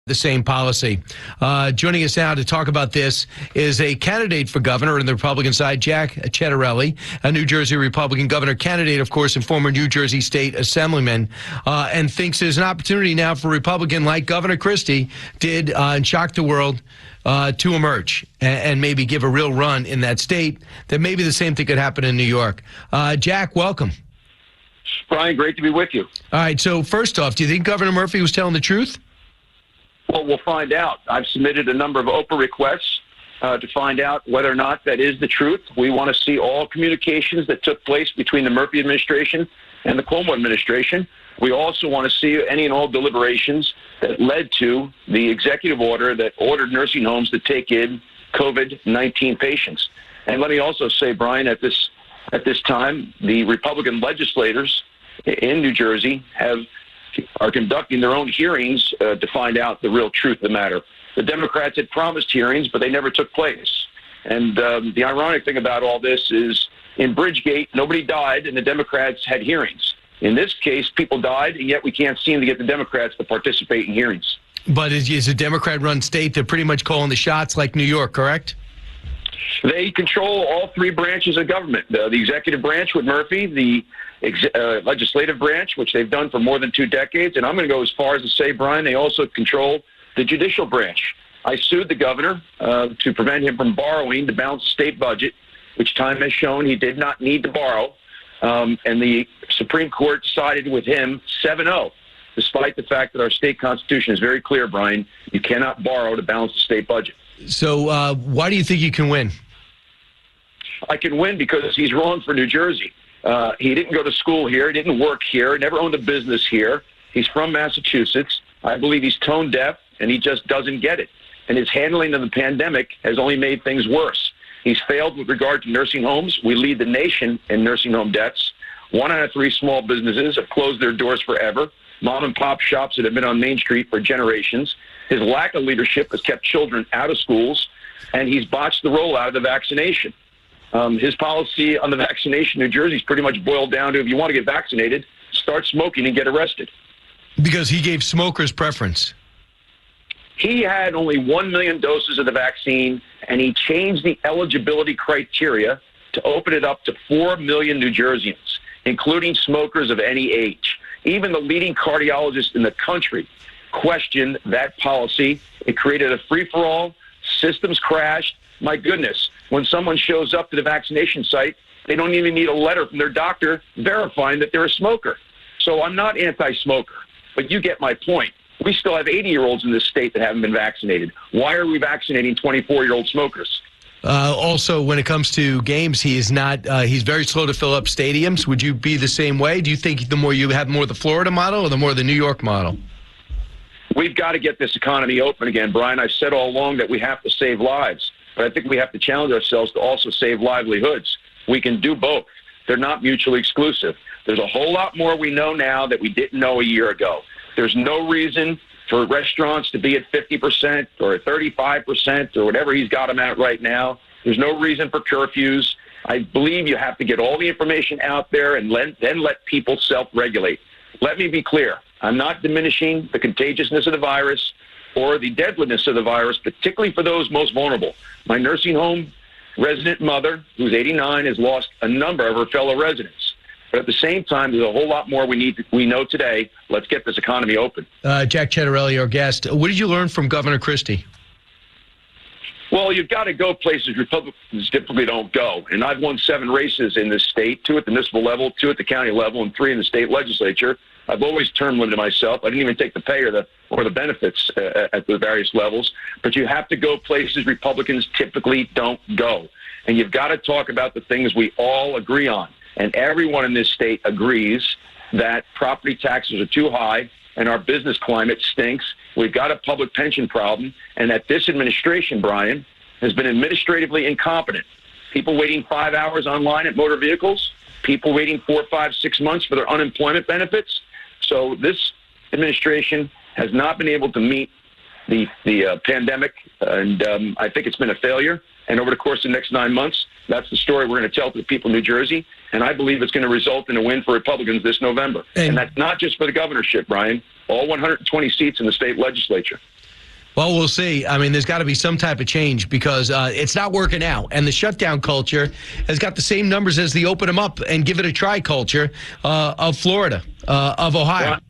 the same policy. Joining us now to talk about this is a candidate for governor on the Republican side, Jack Ciattarelli, a New Jersey Republican governor candidate, of course, and former New Jersey State Assemblyman, and thinks there's an opportunity now for a Republican like Governor Christie did and shocked the world to emerge and maybe give a real run in that state, that maybe the same thing could happen in New York. Jack, welcome. Brian, great to be with you. All right, so first off, do you think Governor Murphy was telling the truth? Well, we'll find out. I've submitted a number of Oprah requests to find out whether or not that is the truth. We want to see all communications that took place between the Murphy administration and the Cuomo administration. We also want to see any and all deliberations that led to the executive order that ordered nursing homes to take in COVID-19 patients. And let me also say, Brian, at this time, the Republican legislators in New Jersey are conducting their own hearings to find out the real truth of the matter. The Democrats had promised hearings, but they never took place. And the ironic thing about all this is in Bridgegate, nobody died, and the Democrats had hearings. In this case, people died, and yet we can't seem to get the Democrats to participate in hearings. But is a Democrat-run state, they're pretty much calling the shots like New York, correct? They control all three branches of government, the executive branch with Murphy, the legislative branch, which they've done for more than 2 decades, and I'm going to go as far as to say, Brian, they also control the judicial branch. I sued the governor to prevent him from borrowing to balance the state budget, which time has shown he did not need to borrow, and the Supreme Court sided with him 7-0, despite the fact that our state constitution is very clear, Brian, you cannot borrow to balance the state budget. So why do you think you can win? I can win because he's wrong for New Jersey. He didn't go to school here. He didn't work here. Never owned a business here. He's from Massachusetts. I believe he's tone deaf, and he just doesn't get it. And his handling of the pandemic has only made things worse. He's failed with regard to nursing homes. We lead the nation in nursing home deaths. 1 out of 3 small businesses have closed their doors forever. Mom and pop shops that have been on Main Street for generations. His lack of leadership has kept children out of schools, and he's botched the rollout of the vaccination. His policy on the vaccination in New Jersey is pretty much boiled down to, if you want to get vaccinated, start smoking and get arrested. Because he gave smokers preference. He had only 1 million doses of the vaccine, and he changed the eligibility criteria to open it up to 4 million New Jerseyans, including smokers of any age. Even the leading cardiologists in the country questioned that policy. It created a free-for-all. Systems crashed. My goodness, when someone shows up to the vaccination site, they don't even need a letter from their doctor verifying that they're a smoker. So I'm not anti-smoker, but you get my point. We still have 80-year-olds in this state that haven't been vaccinated. Why are we vaccinating 24-year-old smokers? Also, when it comes to games, he's very slow to fill up stadiums. Would you be the same way? Do you think the more you have more of the Florida model or the more of the New York model? We've got to get this economy open again, Brian. I've said all along that we have to save lives, but I think we have to challenge ourselves to also save livelihoods. We can do both. They're not mutually exclusive. There's a whole lot more we know now that we didn't know a year ago. There's no reason for restaurants to be at 50% or 35% or whatever he's got them at right now. There's no reason for curfews. I believe you have to get all the information out there and then let people self-regulate. Let me be clear. I'm not diminishing the contagiousness of the virus or the deadliness of the virus, particularly for those most vulnerable. My nursing home resident mother, who's 89, has lost a number of her fellow residents. But at the same time, there's a whole lot more we know today. Let's get this economy open. Jack Ciattarelli, our guest. What did you learn from Governor Christie? Well, you've got to go places Republicans typically don't go. And I've won 7 races in this state, 2 at the municipal level, 2 at the county level, and 3 in the state legislature. I've always term limited myself. I didn't even take the pay or the benefits at the various levels. But you have to go places Republicans typically don't go. And you've got to talk about the things we all agree on. And everyone in this state agrees that property taxes are too high and our business climate stinks. We've got a public pension problem, and that this administration, Brian, has been administratively incompetent. People waiting 5 hours online at motor vehicles, people waiting 4, 5, 6 months for their unemployment benefits. So this administration has not been able to meet the pandemic, and I think it's been a failure. And over the course of the next 9 months, that's the story we're going to tell to the people of New Jersey. And I believe it's going to result in a win for Republicans this November. And that's not just for the governorship, Brian. All 120 seats in the state legislature. Well, we'll see. I mean, there's got to be some type of change because it's not working out. And the shutdown culture has got the same numbers as the open them up and give it a try culture of Florida, of Ohio.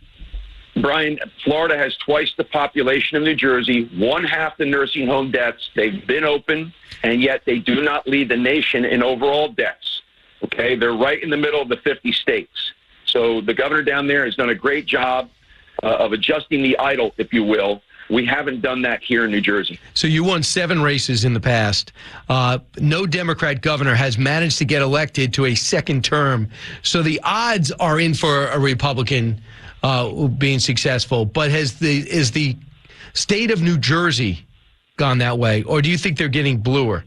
Brian, Florida has twice the population of New Jersey, one half the nursing home deaths. They've been open, and yet they do not lead the nation in overall deaths. Okay, they're right in the middle of the 50 states. So the governor down there has done a great job of adjusting the idol, if you will. We haven't done that here in New Jersey. So you won 7 races in the past. No Democrat governor has managed to get elected to a second term. So the odds are in for a Republican being successful. But is the state of New Jersey gone that way? Or do you think they're getting bluer?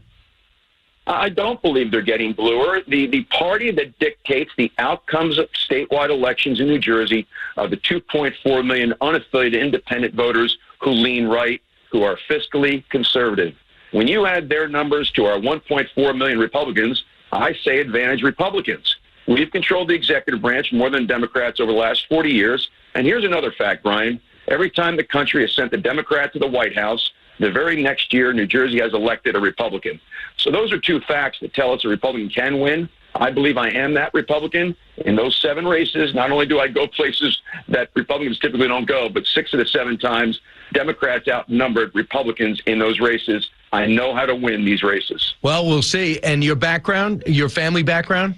I don't believe they're getting bluer. The party that dictates the outcomes of statewide elections in New Jersey are the 2.4 million unaffiliated independent voters who lean right, who are fiscally conservative. When you add their numbers to our 1.4 million Republicans, I say advantage Republicans. We've controlled the executive branch more than Democrats over the last 40 years. And here's another fact, Brian. Every time the country has sent a Democrat to the White House, the very next year, New Jersey has elected a Republican. So those are 2 facts that tell us a Republican can win. I believe I am that Republican. In those 7 races, not only do I go places that Republicans typically don't go, but 6 of the 7 times, Democrats outnumbered Republicans in those races. I know how to win these races. Well, we'll see. And your background, your family background?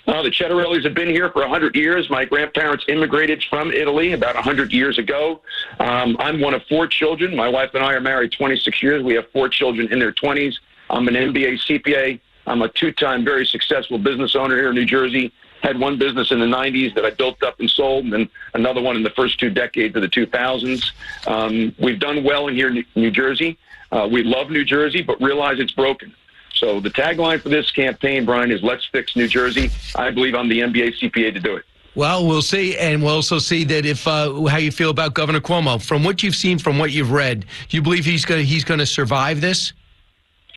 The Ciattarellis have been here for 100 years. My grandparents immigrated from Italy about 100 years ago. I'm one of 4 children. My wife and I are married 26 years. We have 4 children in their 20s. I'm an MBA CPA. I'm a 2-time very successful business owner here in New Jersey. Had one business in the 90s that I built up and sold, and then another one in the first 2 decades of the 2000s. We've done well in here in New Jersey. We love New Jersey, but realize it's broken. So the tagline for this campaign, Brian, is let's fix New Jersey. I believe I'm the MBA CPA to do it. Well, we'll see, and we'll also see that if how you feel about Governor Cuomo. From what you've seen, from what you've read, do you believe he's going to survive this?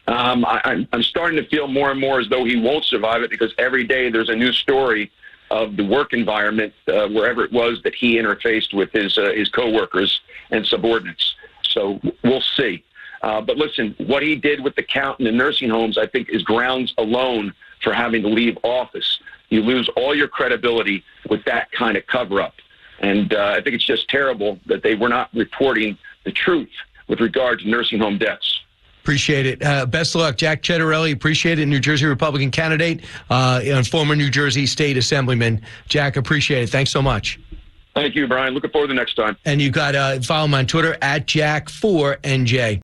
I'm starting to feel more and more as though he won't survive it because every day there's a new story of the work environment, wherever it was that he interfaced with his coworkers and subordinates. So we'll see. But listen, what he did with the count in the nursing homes, I think, is grounds alone for having to leave office. You lose all your credibility with that kind of cover-up. And I think it's just terrible that they were not reporting the truth with regard to nursing home deaths. Appreciate it. Best of luck, Jack Ciattarelli. Appreciate it. New Jersey Republican candidate and former New Jersey State Assemblyman. Jack, appreciate it. Thanks so much. Thank you, Brian. Looking forward to the next time. And you got follow him on Twitter @Jack4NJ.